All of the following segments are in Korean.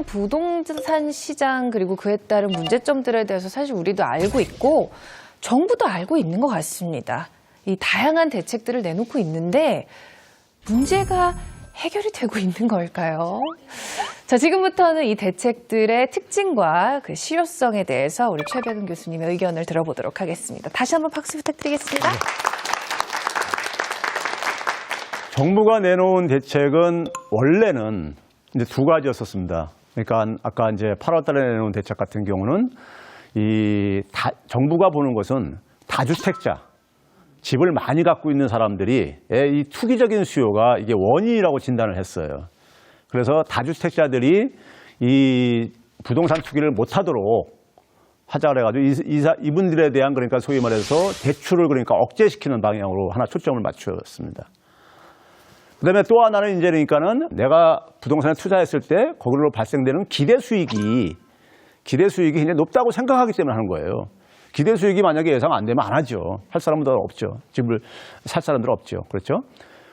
일반적인 부동산 시장 그리고 그에 따른 문제점들에 대해서 사실 우리도 알고 있고 정부도 알고 있는 것 같습니다. 이 다양한 대책들을 내놓고 있는데 문제가 해결이 되고 있는 걸까요? 자, 지금부터는 이 대책들의 특징과 그 실효성에 대해서 우리 최백은 교수님의 의견을 들어보도록 하겠습니다. 다시 한번 박수 부탁드리겠습니다. 정부가 내놓은 대책은 원래는 이제 두 가지였었습니다. 그러니까 아까 이제 8월 달에 내놓은 대책 같은 경우는 정부가 보는 것은 다주택자, 집을 많이 갖고 있는 사람들이 이 투기적인 수요가 이게 원인이라고 진단을 했어요. 그래서 다주택자들이 이 부동산 투기를 못하도록 하자 그래가지고 이분들에 대한 그러니까 소위 말해서 대출을 그러니까 억제시키는 방향으로 하나 초점을 맞추었습니다. 그다음에 또 하나는 이제 그러니까는 내가 부동산에 투자했을 때 거기로 발생되는 기대 수익이 굉장히 높다고 생각하기 때문에 하는 거예요. 기대 수익이 만약에 예상 안 되면 안 하죠. 할 사람들은 없죠. 집을 살 사람들은 없죠. 그렇죠?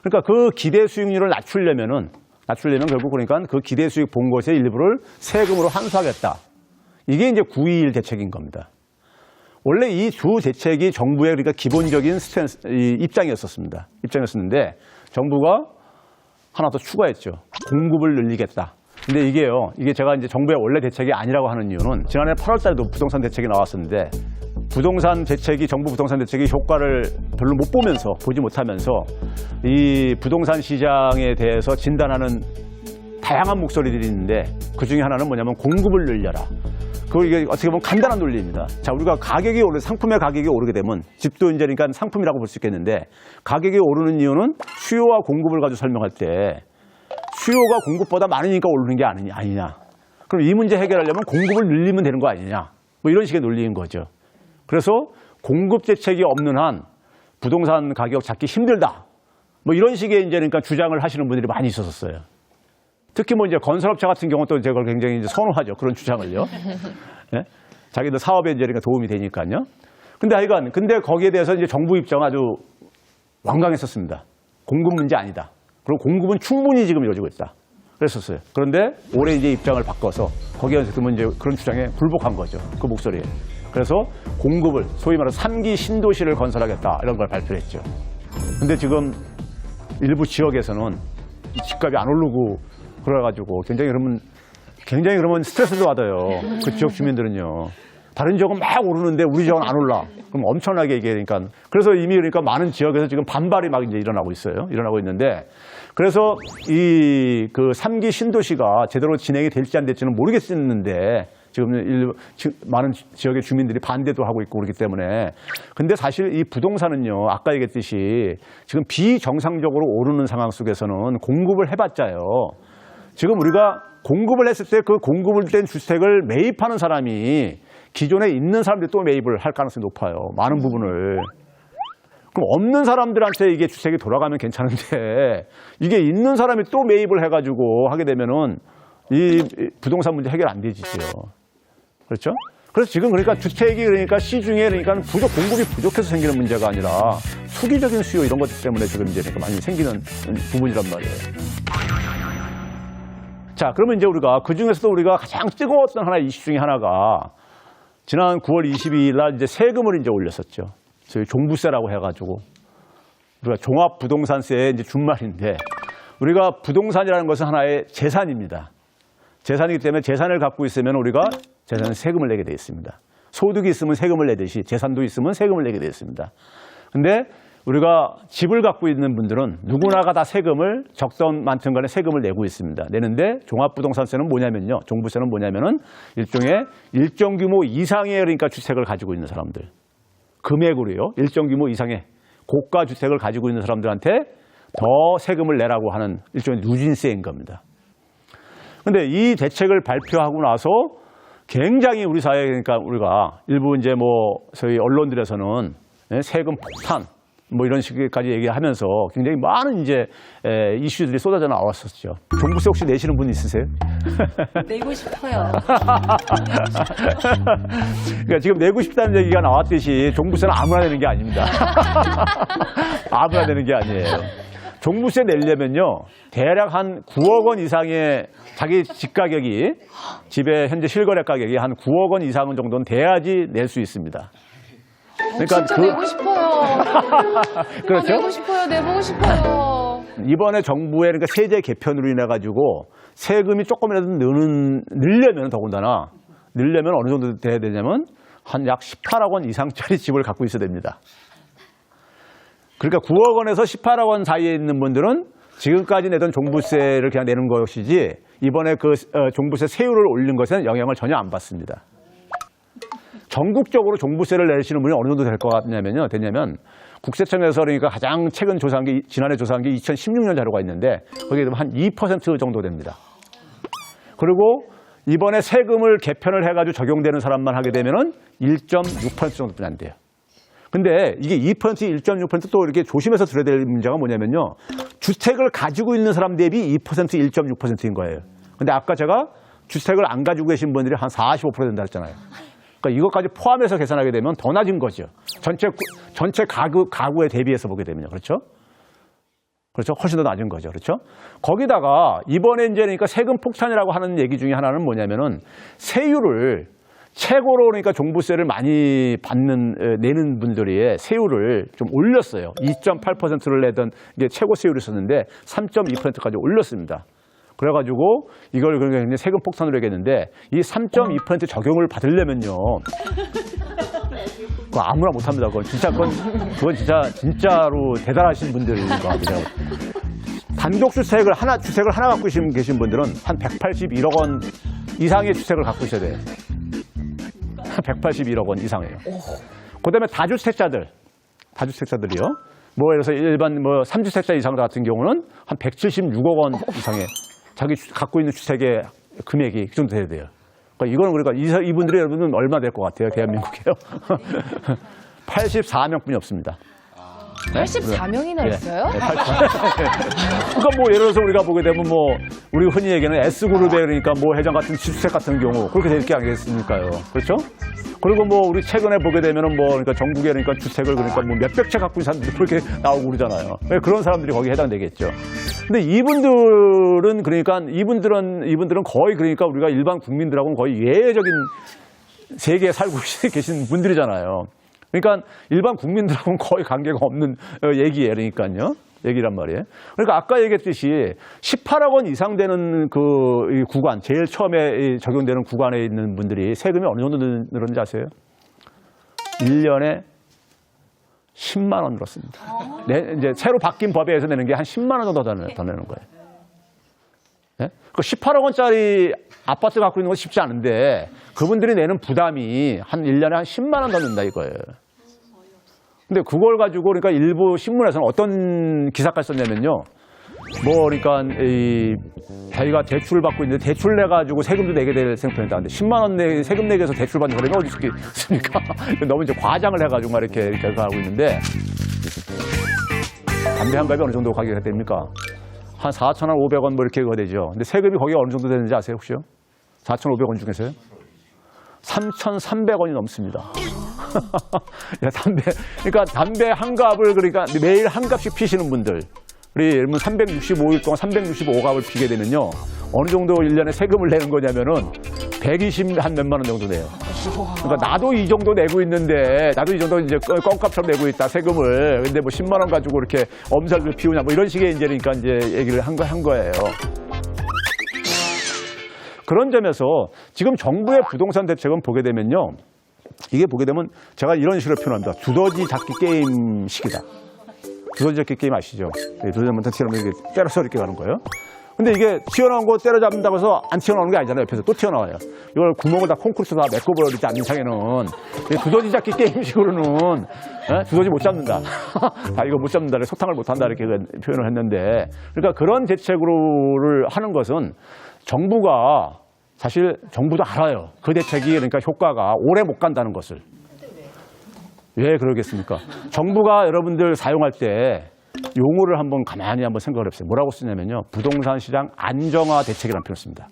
그러니까 그 기대 수익률을 낮추려면 결국 그러니까 그 기대 수익 본 것의 일부를 세금으로 환수하겠다. 이게 이제 9.21 대책인 겁니다. 원래 이 두 대책이 정부의 그러니까 기본적인 입장이었는데 정부가 하나 더 추가했죠. 공급을 늘리겠다. 근데 이게 제가 이제 정부의 원래 대책이 아니라고 하는 이유는 지난해 8월 달에도 부동산 대책이 나왔었는데 정부 부동산 대책이 효과를 별로 보지 못하면서 이 부동산 시장에 대해서 진단하는 다양한 목소리들이 있는데 그 중에 하나는 뭐냐면 공급을 늘려라. 이게 어떻게 보면 간단한 논리입니다. 자, 우리가 상품의 가격이 오르게 되면 집도 이제 그러니까 상품이라고 볼 수 있겠는데 가격이 오르는 이유는 수요와 공급을 가지고 설명할 때 수요가 공급보다 많으니까 오르는 게 아니냐. 그럼 이 문제 해결하려면 공급을 늘리면 되는 거 아니냐. 뭐 이런 식의 논리인 거죠. 그래서 공급 대책이 없는 한 부동산 가격 잡기 힘들다. 뭐 이런 식의 이제 그러니까 주장을 하시는 분들이 많이 있었어요. 특히 뭐 이제 건설업체 같은 경우는 또 제가 굉장히 이제 선호하죠. 그런 주장을요. 네? 자기들 사업에 이제 그러니까 도움이 되니까요. 근데 거기에 대해서 이제 정부 입장은 아주 완강했었습니다. 공급 문제 아니다. 그리고 공급은 충분히 지금 이루어지고 있다. 그랬었어요. 그런데 올해 이제 입장을 바꿔서 거기에 그러면 이제 그런 주장에 굴복한 거죠. 그 목소리에. 그래서 공급을 소위 말해서 3기 신도시를 건설하겠다 이런 걸 발표했죠. 근데 지금 일부 지역에서는 집값이 안 오르고 그래가지고 굉장히 그러면 스트레스도 받아요. 그 지역 주민들은요. 다른 지역은 막 오르는데 우리 지역은 안 올라. 그럼 엄청나게 이게 그러니까 그래서 이미 그러니까 많은 지역에서 지금 반발이 막 이제 일어나고 있는데 그래서 그 3기 신도시가 제대로 진행이 될지 안 될지는 모르겠는데 지금 많은 지역의 주민들이 반대도 하고 있고 그렇기 때문에 근데 사실 이 부동산은요 아까 얘기했듯이 지금 비정상적으로 오르는 상황 속에서는 공급을 해봤자요 지금 우리가 공급을 했을 때 그 공급을 된 주택을 매입하는 사람이 기존에 있는 사람들이 또 매입을 할 가능성이 높아요. 많은 부분을. 그럼 없는 사람들한테 이게 주택이 돌아가면 괜찮은데 이게 있는 사람이 또 매입을 해가지고 하게 되면은 이 부동산 문제 해결 안 되지요. 그렇죠? 그래서 지금 그러니까 주택이 그러니까 시중에 그러니까 공급이 부족해서 생기는 문제가 아니라 투기적인 수요 이런 것들 때문에 지금 이제 그러니까 많이 생기는 부분이란 말이에요. 자, 그러면 이제 우리가 그 중에서도 우리가 가장 뜨거웠던 하나의 이슈 중에 하나가 지난 9월 22일 날 이제 세금을 이제 올렸었죠. 저희 종부세라고 해가지고 우리가 종합부동산세의 이제 준말인데 우리가 부동산이라는 것은 하나의 재산입니다. 재산이기 때문에 재산을 갖고 있으면 우리가 재산은 세금을 내게 되어 있습니다. 소득이 있으면 세금을 내듯이 재산도 있으면 세금을 내게 되어 있습니다. 근데 우리가 집을 갖고 있는 분들은 누구나가 다 세금을 적던 많든 간에 세금을 내고 있습니다. 내는데 종합부동산세는 뭐냐면요. 종부세는 뭐냐면은 일종의 일정 규모 이상의 그러니까 주택을 가지고 있는 사람들. 금액으로요. 일정 규모 이상의 고가 주택을 가지고 있는 사람들한테 더 세금을 내라고 하는 일종의 누진세인 겁니다. 근데 이 대책을 발표하고 나서 굉장히 우리 사회에 그러니까 우리가 일부 이제 뭐 저희 언론들에서는 세금 폭탄 뭐 이런 식까지 얘기하면서 굉장히 많은 이제 이슈들이 쏟아져 나왔었죠. 종부세 혹시 내시는 분 있으세요? 내고 싶어요. 그러니까 지금 내고 싶다는 얘기가 나왔듯이 종부세는 아무나 내는 게 아닙니다. 아무나 내는 게 아니에요. 종부세 내려면요, 대략 한 9억 원 이상의 자기 집 가격이, 집의 현재 실거래 가격이 한 9억 원 이상 정도는 돼야지 낼 수 있습니다. 그러니까 진짜 내고 싶어요. 그렇죠? 내고 싶어요. 내보고 싶어요. 이번에 정부의 그러니까 세제 개편으로 인해 가지고 세금이 조금이라도 늘려면, 더군다나 늘려면 어느 정도 돼야 되냐면 한 약 18억 원 이상짜리 집을 갖고 있어야 됩니다. 그러니까 9억 원에서 18억 원 사이에 있는 분들은 지금까지 내던 종부세를 그냥 내는 것이지, 이번에 그 종부세 세율을 올린 것에는 영향을 전혀 안 받습니다. 전국적으로 종부세를 내시는 분이 어느 정도 될 것 되냐면 국세청에서 그러니까 가장 최근 조사한 게, 지난해 조사한 게 2016년 자료가 있는데 거기에 한 2% 정도 됩니다. 그리고 이번에 세금을 개편을 해가지고 적용되는 사람만 하게 되면은 1.6% 정도뿐이 안 돼요. 근데 이게 2%, 1.6% 또 이렇게 조심해서 들어야 될 문제가 뭐냐면요, 주택을 가지고 있는 사람 대비 2%, 1.6%인 거예요. 근데 아까 제가 주택을 안 가지고 계신 분들이 한 45% 된다 했잖아요. 그러니까 이것까지 포함해서 계산하게 되면 더 낮은 거죠. 전체 가구에 대비해서 보게 되면요. 그렇죠? 그렇죠? 훨씬 더 낮은 거죠. 그렇죠? 거기다가 이번에 이제 그러니까 세금 폭탄이라고 하는 얘기 중에 하나는 뭐냐면은 세율을 최고로 그러니까 종부세를 많이 내는 분들이 세율을 좀 올렸어요. 2.8%를 내던 게 최고 세율이었었는데 3.2%까지 올렸습니다. 그래가지고 이걸 그러니까 세금 폭탄으로 하겠는데, 이 3.2% 적용을 받으려면요, 그거 아무나 못합니다. 그건 진짜로 대단하신 분들인 것 같아요. 단독 주택을 하나 갖고 계신 분들은 한 181억 원 이상의 주택을 갖고 있어야 돼요. 181억 원 이상이에요. 그다음에 다주택자들이요. 뭐 예를 들어서 일반 뭐 3주택자 이상 같은 경우는 한 176억 원 이상의 자기 갖고 있는 주택의 금액이 그 정도 돼야 돼요. 그러니까 이분들이 여러분은 얼마 될 것 같아요, 대한민국에요? 84명뿐이 없습니다. 84명이나 네. 있어요? 네, 그러니까 뭐 예를 들어서 우리가 보게 되면 뭐 우리 흔히 얘기하는 S그룹에 그러니까 뭐 회장 같은 주택 같은 경우 그렇게 될 게 아니겠습니까요? 그렇죠? 그리고 뭐 우리 최근에 보게 되면은 뭐 그러니까 전국에 그러니까 주택을 그러니까 뭐 몇백 채 갖고 있는 사람들이 그렇게 나오고 그러잖아요. 그런 사람들이 거기에 해당되겠죠. 근데 이분들은 거의 그러니까 우리가 일반 국민들하고는 거의 예외적인 세계에 살고 계신 분들이잖아요. 그러니까 일반 국민들하고는 거의 관계가 없는 얘기예요. 그러니까요. 얘기란 말이에요. 그러니까 아까 얘기했듯이 18억 원 이상 되는 그 구간, 제일 처음에 적용되는 구간에 있는 분들이 세금이 어느 정도 늘었는지 아세요? 1년에 10만 원 늘었습니다. 이제 새로 바뀐 법에 의해서 내는 게 한 10만 원 정도 더 내는 거예요. 네? 그 18억 원짜리 아파트 갖고 있는 건 쉽지 않은데 그분들이 내는 부담이 한 1년에 한 10만 원 더 낸다 이거예요. 근데 그걸 가지고 그러니까 일부 신문에서는 어떤 기사까지 썼냐면요. 뭐 그러니까 자기가 대출을 받고 있는데 대출 내가지고 세금도 내게 될 생각이 나는데 10만 원 세금 내기 위해서 대출 받는 사람이 어디 있습니까? 너무 이제 과장을 해가지고 막 이렇게 하고 있는데, 담배 한 갑이 어느 정도 가격이 됩니까? 한 4,500원 뭐 이렇게 되죠. 근데 세금이 거기가 어느 정도 되는지 아세요 혹시요? 4,500원 중에서요? 3,300원이 넘습니다. 그러니까 담배 한 갑을 그러니까 매일 한 갑씩 피시는 분들, 우리 예를 들면 365일 동안 365갑을 피게 되면요, 어느 정도 1년에 세금을 내는 거냐면은 120 한 몇만 원 정도 내요. 그러니까 나도 이 정도 내고 있는데, 나도 이 정도 이제 껌값처럼 내고 있다 세금을. 근데 뭐 10만 원 가지고 이렇게 엄살을 피우냐 뭐 이런 식의 이제 그러니까 이제 얘기를 한 거예요. 그런 점에서 지금 정부의 부동산 대책은 보게 되면요, 이게 보게 되면 제가 이런 식으로 표현합니다. 두더지 잡기 게임식이다. 두더지 잡기 게임 아시죠? 두더지 한번 튀어나오면 이렇게 때려서 이렇게 가는 거예요. 근데 이게 튀어나온 거 때려잡는다고 해서 안 튀어나오는 게 아니잖아요. 옆에서 또 튀어나와요. 이걸 구멍을 다 콘크리트로 다 메꿔버리지 않는 상에는 두더지 잡기 게임식으로는 두더지 못 잡는다. 이거 못 잡는다. 소탕을 못 한다. 이렇게 표현을 했는데, 그러니까 그런 대책으로를 하는 것은 정부가, 사실 정부도 알아요. 그 대책이 그러니까 효과가 오래 못 간다는 것을. 왜 그러겠습니까? 정부가 여러분들 사용할 때 용어를 한번 가만히 한번 생각을 해보세요. 뭐라고 쓰냐면요, 부동산 시장 안정화 대책이라는 표현을 씁니다.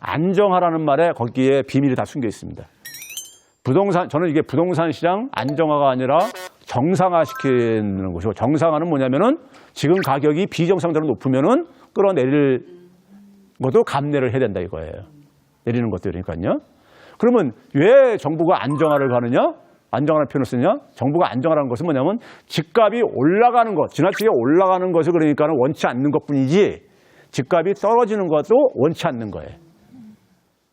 안정화라는 말에 거기에 비밀이 다 숨겨 있습니다. 저는 이게 부동산 시장 안정화가 아니라 정상화시키는 것이고, 정상화는 뭐냐면은 지금 가격이 비정상적으로 높으면은 끌어내릴 것도 감내를 해야 된다 이거예요. 내리는 것도 그러니까요. 그러면 왜 정부가 안정화를 가느냐? 안정화라는 표현을 쓰냐? 정부가 안정화라는 것은 뭐냐면 집값이 올라가는 것, 지나치게 올라가는 것을 그러니까 원치 않는 것뿐이지 집값이 떨어지는 것도 원치 않는 거예요.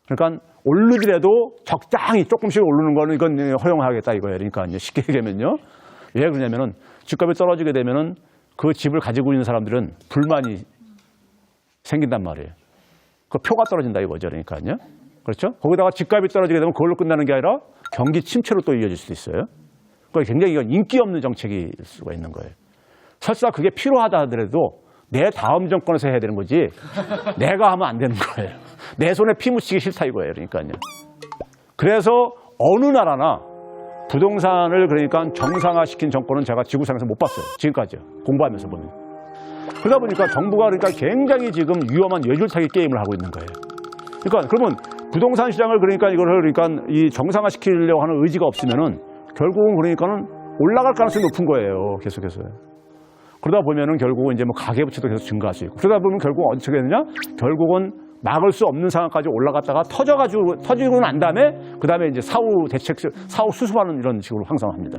그러니까 오르더라도 적당히 조금씩 오르는 거는 이건 허용하겠다 이거예요. 그러니까 쉽게 얘기하면요. 왜 그러냐면은 집값이 떨어지게 되면은 그 집을 가지고 있는 사람들은 불만이 생긴단 말이에요. 그 표가 떨어진다 이거죠. 그러니까요. 그렇죠? 거기다가 집값이 떨어지게 되면 그걸로 끝나는 게 아니라 경기 침체로 또 이어질 수도 있어요. 그러니까 굉장히 이건 인기 없는 정책일 수가 있는 거예요. 설사 그게 필요하다 하더라도 내 다음 정권에서 해야 되는 거지 내가 하면 안 되는 거예요. 내 손에 피 묻히기 싫다 이거예요. 그러니까요. 그래서 어느 나라나 부동산을 그러니까 정상화시킨 정권은 제가 지구상에서 못 봤어요. 지금까지요. 공부하면서 보면. 그러다 보니까 정부가 그러니까 굉장히 지금 위험한 뇌줄타기 게임을 하고 있는 거예요. 그러니까 그러면 부동산 시장을 그러니까 이걸 그러니까 이 정상화시키려고 하는 의지가 없으면은 결국은 그러니까는 올라갈 가능성이 높은 거예요. 계속해서. 그러다 보면은 결국은 이제 뭐 가계부채도 계속 증가할 수 있고 그러다 보면 결국 어떻게 되느냐? 결국은 막을 수 없는 상황까지 올라갔다가 터지고 난 다음에 그 다음에 이제 사후 대책, 사후 수습하는 이런 식으로 항상 합니다.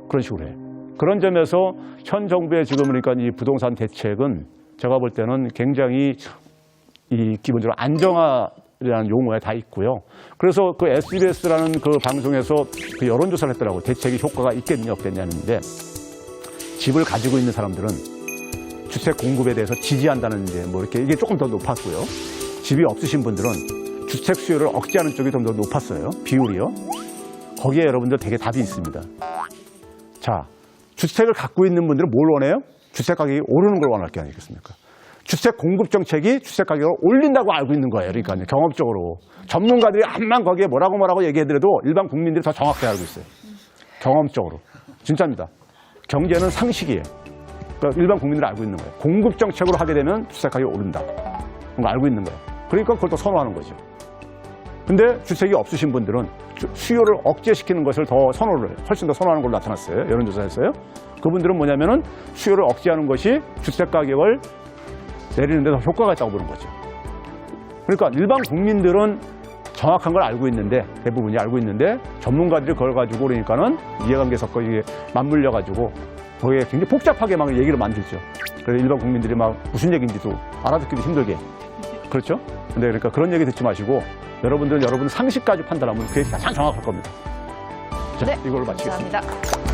그런 식으로 해요. 그런 점에서 현 정부의 지금 그러니까 이 부동산 대책은 제가 볼 때는 굉장히 이 기본적으로 안정화라는 용어에 다 있고요. 그래서 그 SBS라는 그 방송에서 그 여론조사를 했더라고요. 대책이 효과가 있겠냐 없겠냐는데 집을 가지고 있는 사람들은 주택 공급에 대해서 지지한다는 이제 뭐 이렇게 이게 조금 더 높았고요. 집이 없으신 분들은 주택 수요를 억제하는 쪽이 좀 더 높았어요. 비율이요. 거기에 여러분들 되게 답이 있습니다. 자, 주택을 갖고 있는 분들은 뭘 원해요? 주택 가격이 오르는 걸 원할 게 아니겠습니까? 주택 공급 정책이 주택 가격을 올린다고 알고 있는 거예요. 그러니까 경험적으로. 전문가들이 암만 거기에 뭐라고 얘기하더라도 일반 국민들이 더 정확하게 알고 있어요. 경험적으로. 진짜입니다. 경제는 상식이에요. 그러니까 일반 국민들이 알고 있는 거예요. 공급 정책으로 하게 되면 주택 가격이 오른다. 그런 거 알고 있는 거예요. 그러니까 그걸 또 선호하는 거죠. 근데 주택이 없으신 분들은 수요를 억제시키는 것을 더 훨씬 더 선호하는 걸로 나타났어요. 여론조사에서요. 그분들은 뭐냐면은 수요를 억제하는 것이 주택 가격을 내리는 데서 효과가 있다고 보는 거죠. 그러니까 일반 국민들은 정확한 걸 알고 있는데 대부분이 알고 있는데 전문가들이 그걸 가지고 그러니까는 이해관계 섞어 이게 맞물려 가지고 거기에 굉장히 복잡하게 막 얘기를 만들죠. 그래서 일반 국민들이 막 무슨 얘기인지도 알아듣기도 힘들게. 그렇죠? 근데 그러니까 그런 얘기 듣지 마시고 여러분들은 여러분 상식까지 판단하면 그게 가장 정확할 겁니다. 자, 네, 이걸로 마치겠습니다. 감사합니다.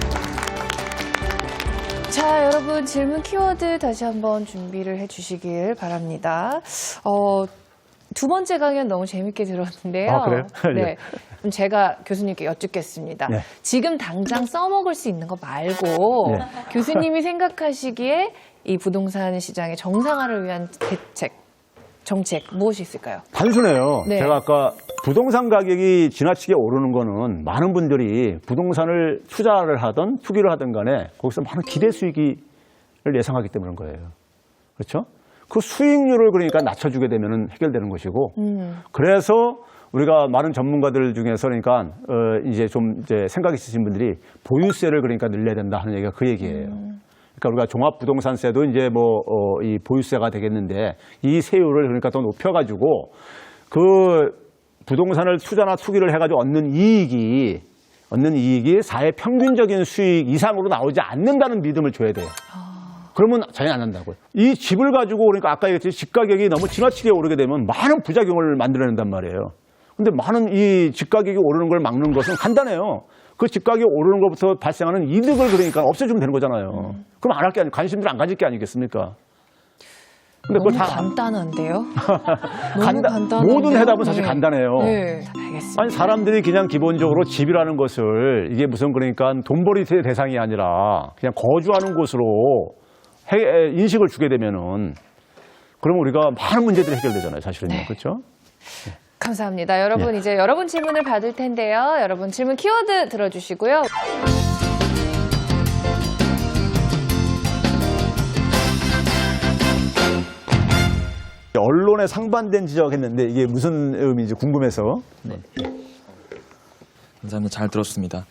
자, 여러분 질문 키워드 다시 한번 준비를 해주시길 바랍니다. 두 번째 강연 너무 재밌게 들었는데요. 아, 그래요? 네. 그럼 제가 교수님께 여쭙겠습니다. 네. 지금 당장 써먹을 수 있는 거 말고 네. 교수님이 생각하시기에 이 부동산 시장의 정상화를 위한 대책, 정책 무엇이 있을까요? 단순해요. 네. 제가 아까 부동산 가격이 지나치게 오르는 거는 많은 분들이 부동산을 투자를 하든 투기를 하든 간에 거기서 많은 기대 수익을 예상하기 때문인 거예요. 그렇죠? 그 수익률을 그러니까 낮춰주게 되면 해결되는 것이고 그래서 우리가 많은 전문가들 중에서 그러니까 이제 좀 이제 생각이 있으신 분들이 보유세를 그러니까 늘려야 된다 하는 얘기가 그 얘기예요. 그러니까 우리가 종합부동산세도 이제 이 보유세가 되겠는데 이 세율을 그러니까 더 높여가지고 그 부동산을 투자나 투기를 해가지고 얻는 이익이 사회 평균적인 수익 이상으로 나오지 않는다는 믿음을 줘야 돼요. 그러면 전혀 안 한다고요. 이 집을 가지고 그러니까 아까 얘기했듯이 집 가격이 너무 지나치게 오르게 되면 많은 부작용을 만들어낸단 말이에요. 근데 많은 이 집 가격이 오르는 걸 막는 것은 간단해요. 그 집 가격이 오르는 것부터 발생하는 이득을 그러니까 없애주면 되는 거잖아요. 그럼 안 할 게 아니고 관심들 안 가질 게 아니겠습니까? 근데 너무 그걸 다 간단한데요? 너무 간단한데요? 모든 해답은 사실 네. 간단해요. 네, 알겠습니다. 아니 사람들이 그냥 기본적으로 집이라는 것을 이게 무슨 그러니까 돈벌이 대상이 아니라 그냥 거주하는 곳으로 인식을 주게 되면은 그러면 우리가 많은 문제들이 해결되잖아요, 사실은요. 네. 그렇죠? 감사합니다. 여러분 이제 여러분 질문을 받을 텐데요. 여러분 질문 키워드 들어주시고요. 언론에 상반된 지적했는데 이게 무슨 의미인지 궁금해서. 감사합니다. 잘 들었습니다.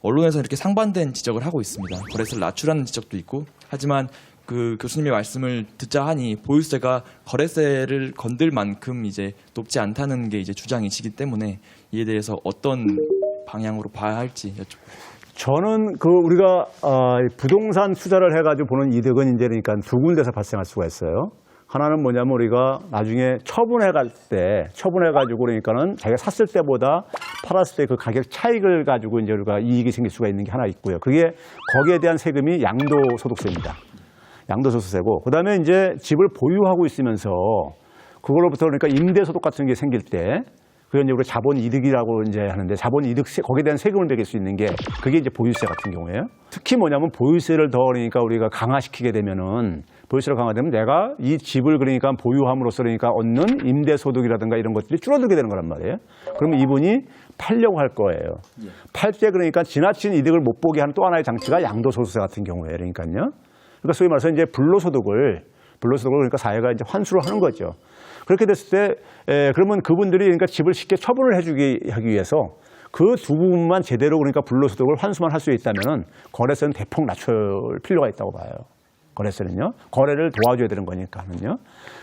언론에서 이렇게 상반된 지적을 하고 있습니다. 거래세를 낮추라는 지적도 있고, 하지만 그 교수님의 말씀을 듣자 하니 보유세가 거래세를 건들 만큼 이제 높지 않다는 게 이제 주장이시기 때문에 이에 대해서 어떤 방향으로 봐야 할지 여쭤보겠습니다. 저는 우리가 부동산 투자를 해가지고 보는 이득은 이제 그러니까 두 군데서 발생할 수가 있어요. 하나는 뭐냐면 우리가 나중에 처분해가지고 그러니까는 자기가 샀을 때보다 팔았을 때 그 가격 차익을 가지고 이제 우리가 이익이 생길 수가 있는 게 하나 있고요. 그게 거기에 대한 세금이 양도소득세입니다. 양도소득세고, 그 다음에 이제 집을 보유하고 있으면서 그걸로부터 그러니까 임대소득 같은 게 생길 때 그게 이제 우리가 자본이득이라고 이제 하는데 자본이득 거기에 대한 세금을 매길 수 있는 게 그게 이제 보유세 같은 경우에요. 특히 뭐냐면 보유세를 더 그러니까 우리가 강화시키게 되면은 보유세를 강화되면 내가 이 집을 그러니까 보유함으로써 그러니까 얻는 임대소득이라든가 이런 것들이 줄어들게 되는 거란 말이에요. 그러면 이분이 팔려고 할 거예요. 팔 때 그러니까 지나친 이득을 못 보게 하는 또 하나의 장치가 양도소득세 같은 경우에 그러니까요. 그러니까 소위 말해서 이제 불로소득을 그러니까 사회가 이제 환수를 하는 거죠. 그렇게 됐을 때 그러면 그분들이 그러니까 집을 쉽게 처분을 해주기 하기 위해서 그 두 부분만 제대로 그러니까 불로소득을 환수만 할 수 있다면은 거래세는 대폭 낮출 필요가 있다고 봐요. 거래세는요. 거래를 도와줘야 되는 거니까는요.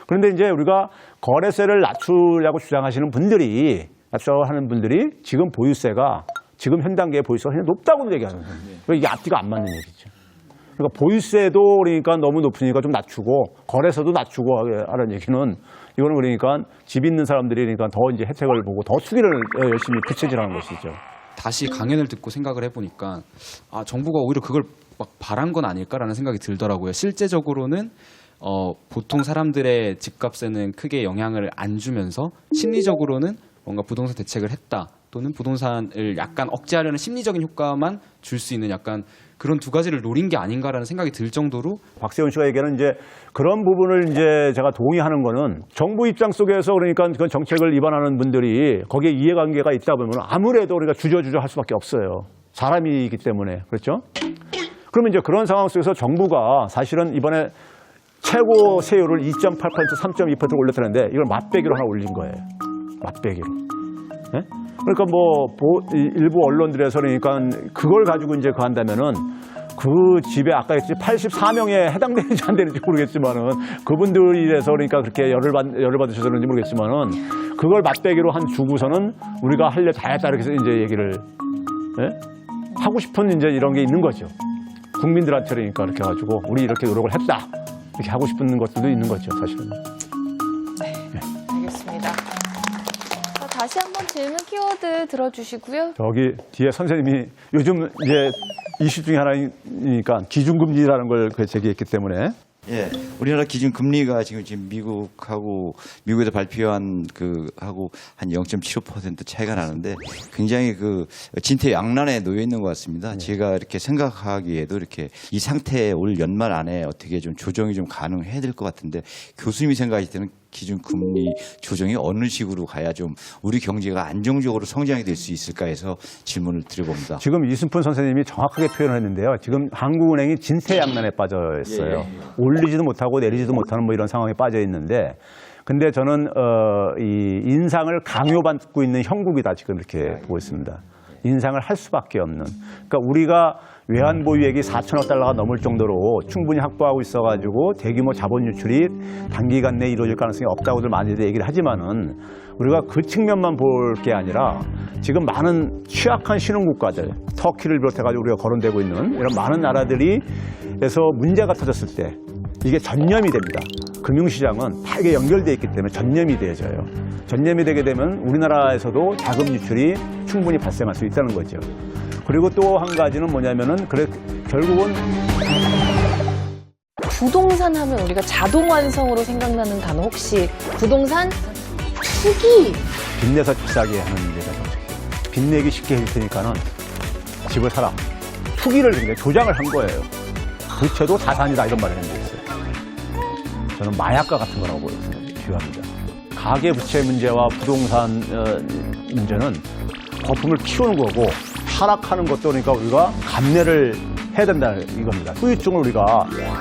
그런데 이제 우리가 거래세를 낮추려고 주장하시는 분들이 지금 보유세가 지금 현 단계의 보유세가 그냥 높다고 얘기하는 거예요. 이게 앞뒤가 안 맞는 얘기죠. 그러니까 보유세도 그러니까 너무 높으니까 좀 낮추고 거래세도 낮추고 하는 얘기는 이거는 그러니까 집 있는 사람들이 그러니까 더 이제 혜택을 보고 더 투기를 열심히 부채질하는 것이죠. 다시 강연을 듣고 생각을 해보니까 정부가 오히려 그걸 막 바란 건 아닐까라는 생각이 들더라고요. 실제적으로는 보통 사람들의 집값에는 크게 영향을 안 주면서 심리적으로는 뭔가 부동산 대책을 했다 또는 부동산을 약간 억제하려는 심리적인 효과만 줄 수 있는 약간 그런 두 가지를 노린 게 아닌가라는 생각이 들 정도로 박세훈 씨가 얘기하는 이제 그런 부분을 이제 제가 동의하는 거는 정부 입장 속에서 그러니까 그 정책을 위반하는 분들이 거기에 이해관계가 있다 보면 아무래도 우리가 주저주저 할 수밖에 없어요. 사람이기 때문에. 그렇죠? 그러면 이제 그런 상황 속에서 정부가 사실은 이번에 최고 세율을 2.8%, 3.2% 올렸다는데 이걸 맛배기로 하나 올린 거예요. 맛배기로. 네? 그러니까 일부 언론들에서 그러니까 그걸 가지고 이제 한다면은 그 집에 아까 했지 84명에 해당되는지 안 되는지 모르겠지만은 그분들이라서 그러니까 그렇게 열을 받으셔서 그런지 모르겠지만은 그걸 맛배기로 한 주고서는 우리가 다 했다 이렇게 이제 얘기를 하고 싶은 이제 이런 게 있는 거죠. 국민들한테 그러니까 이렇게 해가지고 우리 이렇게 노력을 했다 이렇게 하고 싶은 것들도 있는 거죠, 사실은. 네, 알겠습니다. 다시 한번 질문 키워드 들어주시고요. 저기 뒤에 선생님이 요즘 이제 이슈 중에 하나이니까 기준금리라는 걸 제기했기 때문에. 예, 우리나라 기준 금리가 지금 미국에서 발표한 하고 한 0.75% 차이가 나는데 굉장히 진퇴양난에 놓여 있는 것 같습니다. 제가 이렇게 생각하기에도 이렇게 이 상태에 올 연말 안에 어떻게 좀 조정이 좀 가능해야 될 것 같은데 교수님이 생각하실 때는 기준 금리 조정이 어느 식으로 가야 좀 우리 경제가 안정적으로 성장이 될 수 있을까 해서 질문을 드려봅니다. 지금 이순푼 선생님이 정확하게 표현을 했는데요. 지금 한국은행이 진퇴양난에 빠져 있어요. 올리지도 못하고 내리지도 못하는 이런 상황에 빠져 있는데, 근데 저는 이 인상을 강요받고 있는 형국이다 지금 이렇게 보고 있습니다. 인상을 할 수밖에 없는. 그러니까 우리가 외환 보유액이 4천억 달러가 넘을 정도로 충분히 확보하고 있어가지고 대규모 자본 유출이 단기간 내에 이루어질 가능성이 없다고들 많이들 얘기를 하지만은 우리가 그 측면만 볼 게 아니라 지금 많은 취약한 신흥국가들, 터키를 비롯해가지고 우리가 거론되고 있는 이런 많은 나라들이에서 문제가 터졌을 때 이게 전념이 됩니다. 금융시장은 다 이게 연결되어 있기 때문에 전념이 되어져요. 전념이 되게 되면 우리나라에서도 자금 유출이 충분히 발생할 수 있다는 거죠. 그리고 또 한 가지는 뭐냐면은 결국은 부동산 하면 우리가 자동 완성으로 생각나는 단어 혹시 부동산 투기? 빚내서 비싸게 하는 데가 정책이에요. 빚내기 쉽게 해줄 테니까는 집을 사라. 투기를 굉장히 조장을 한 거예요. 부채도 자산이다 이런 말을 했는데 있어요. 저는 마약과 같은 거라고 비유합니다. 가계 부채 문제와 부동산 문제는 거품을 키우는 거고 하락하는 것도 그러니까 우리가 감내를 해야 된다 이겁니다. 후유증을 우리가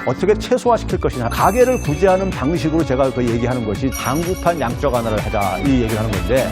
어떻게 최소화시킬 것이냐. 가계를 구제하는 방식으로 제가 얘기하는 것이 장구판 양적 완화를 하자 이 얘기를 하는 건데